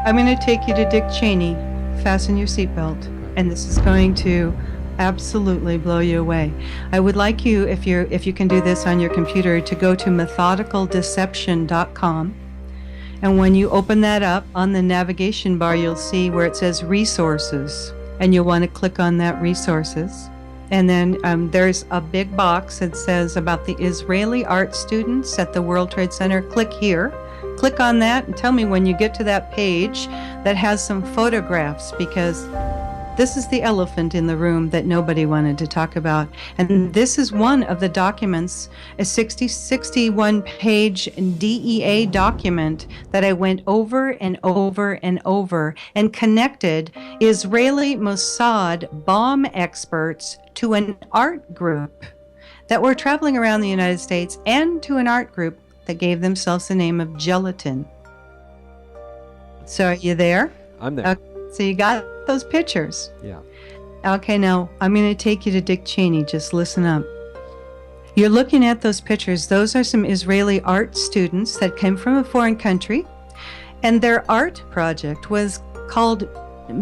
I'm going to take you to Dick Cheney. Fasten your seatbelt, and this is going to absolutely blow you away. I would like you, if you can do this on your computer, to go to methodicaldeception.com. And when you open that up, on the navigation bar, you'll see where it says resources, and you'll want to click on that resources. And then there's a big box that says about the Israeli art students at the World Trade Center. Click here. Click on that and tell me when you get to that page that has some photographs, because this is the elephant in the room that nobody wanted to talk about. And this is one of the documents, a 61-page DEA document that I went over and over and over and connected Israeli Mossad bomb experts to an art group that were traveling around the United States, and to an art group that gave themselves the name of Gelatin. So are you there? I'm there. Okay, so you got those pictures? Yeah. Okay, now I'm going to take you to Dick Cheney. Just listen up. You're looking at those pictures. Those are some Israeli art students that came from a foreign country, and their art project was called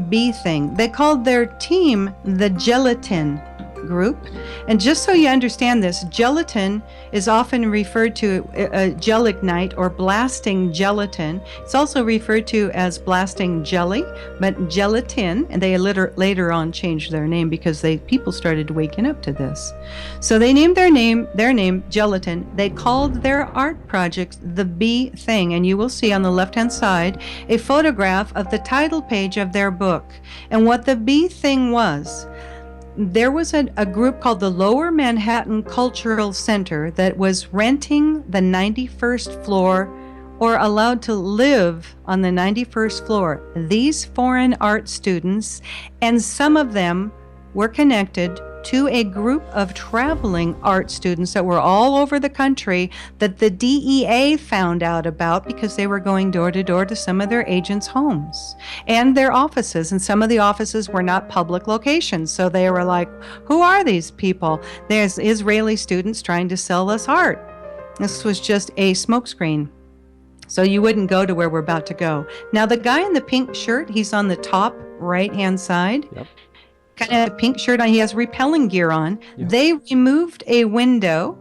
B Thing. They called their team the Gelatin Group. And just so you understand this, gelatin is often referred to gelignite or blasting gelatin. It's also referred to as blasting jelly, but gelatin, and they later on changed their name because people started waking up to this. So they named their name Gelatin. They called their art project the B Thing, and you will see on the left-hand side a photograph of the title page of their book. And what the B Thing was, there was a group called the Lower Manhattan Cultural Center that was renting the 91st floor, or allowed to live on the 91st floor. These foreign art students, and some of them were connected to a group of traveling art students that were all over the country that the DEA found out about because they were going door to door to some of their agents' homes and their offices. And some of the offices were not public locations. So they were like, who are these people? There's Israeli students trying to sell us art. This was just a smokescreen. So you wouldn't go to where we're about to go. Now, the guy in the pink shirt, he's on the top right-hand side. Yep. Kind of a pink shirt on. He has repelling gear on. Yeah. They removed a window.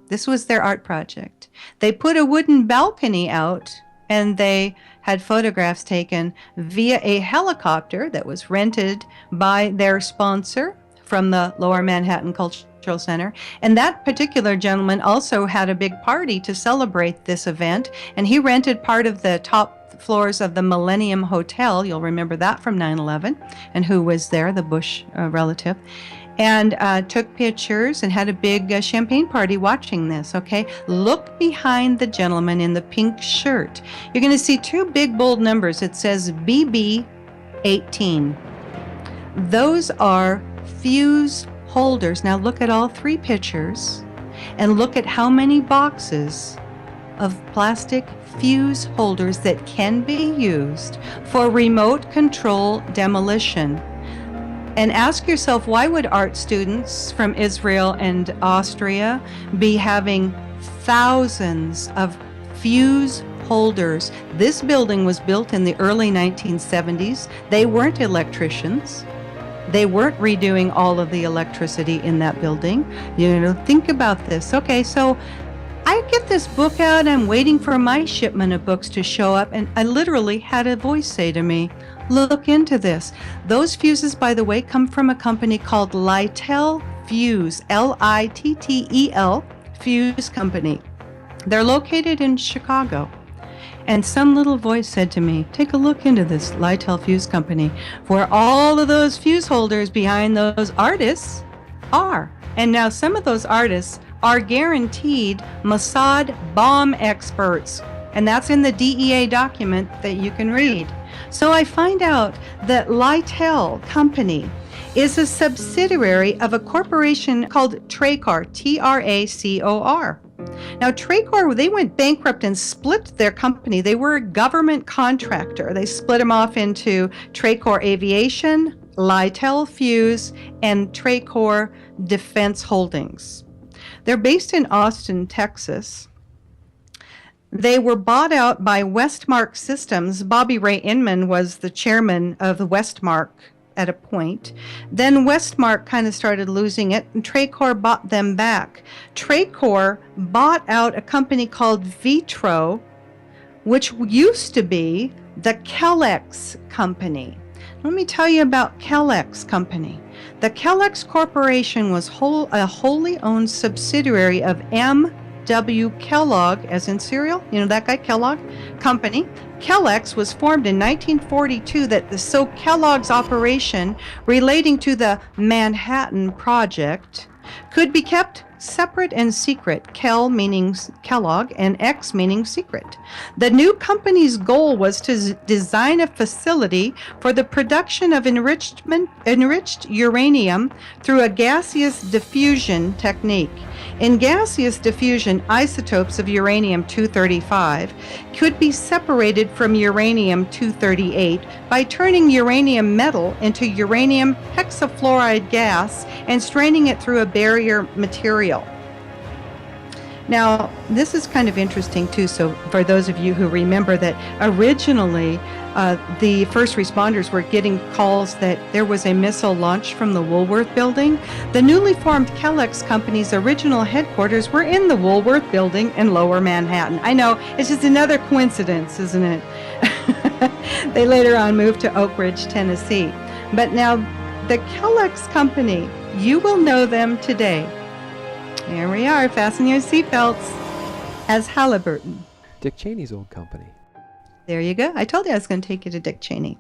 This was their art project. They put a wooden balcony out, and they had photographs taken via a helicopter that was rented by their sponsor from the Lower Manhattan Cultural Center. And that particular gentleman also had a big party to celebrate this event, and he rented part of the top floors of the Millennium Hotel. You'll remember that from 9/11, and who was there, the Bush relative, and took pictures and had a big champagne party watching this. Okay, look behind the gentleman in the pink shirt. You're going to see two big bold numbers. It says BB18. Those are fuse holders. Now look at all three pictures and look at how many boxes of plastic fuse holders that can be used for remote control demolition. And ask yourself, why would art students from Israel and Austria be having thousands of fuse holders? This building was built in the early 1970s. They weren't electricians. They weren't redoing all of the electricity in that building. Think about this. Okay, so I get this book out, I'm waiting for my shipment of books to show up, and I literally had a voice say to me, look into this. Those fuses, by the way, come from a company called Littel Fuse, Littel Fuse Company. They're located in Chicago. And some little voice said to me, take a look into this Littel Fuse Company, where all of those fuse holders behind those artists are. And now some of those artists are guaranteed Mossad bomb experts. And that's in the DEA document that you can read. So I find out that Littel Company is a subsidiary of a corporation called Tracor, Tracor. Now, Tracor, they went bankrupt and split their company. They were a government contractor. They split them off into Tracor Aviation, Littel Fuse, and Tracor Defense Holdings. They're based in Austin, Texas. They were bought out by Westmark Systems. Bobby Ray Inman was the chairman of the Westmark at a point. Then Westmark kind of started losing it, and Tracor bought them back. Tracor bought out a company called Vitro, which used to be the Kellex Company. Let me tell you about Kellex Company. The Kellex Corporation was a wholly owned subsidiary of M.W. Kellogg, as in cereal, you know that guy, Kellogg Company. Kellex was formed in 1942 so Kellogg's operation relating to the Manhattan Project could be kept separate and secret, Kel meaning Kellogg and X meaning secret. The new company's goal was to design a facility for the production of enriched uranium through a gaseous diffusion technique. In gaseous diffusion, isotopes of uranium-235 could be separated from uranium-238 by turning uranium metal into uranium hexafluoride gas and straining it through a barrier material. Now, this is kind of interesting too. So for those of you who remember that originally the first responders were getting calls that there was a missile launched from the Woolworth building. The newly formed Kellex Company's original headquarters were in the Woolworth building in Lower Manhattan. I know, it's just another coincidence, isn't it? They later on moved to Oak Ridge, Tennessee. But now the Kellex Company, you will know them today. Here we are, fasten your seatbelts, as Halliburton. Dick Cheney's old company. There you go. I told you I was going to take you to Dick Cheney.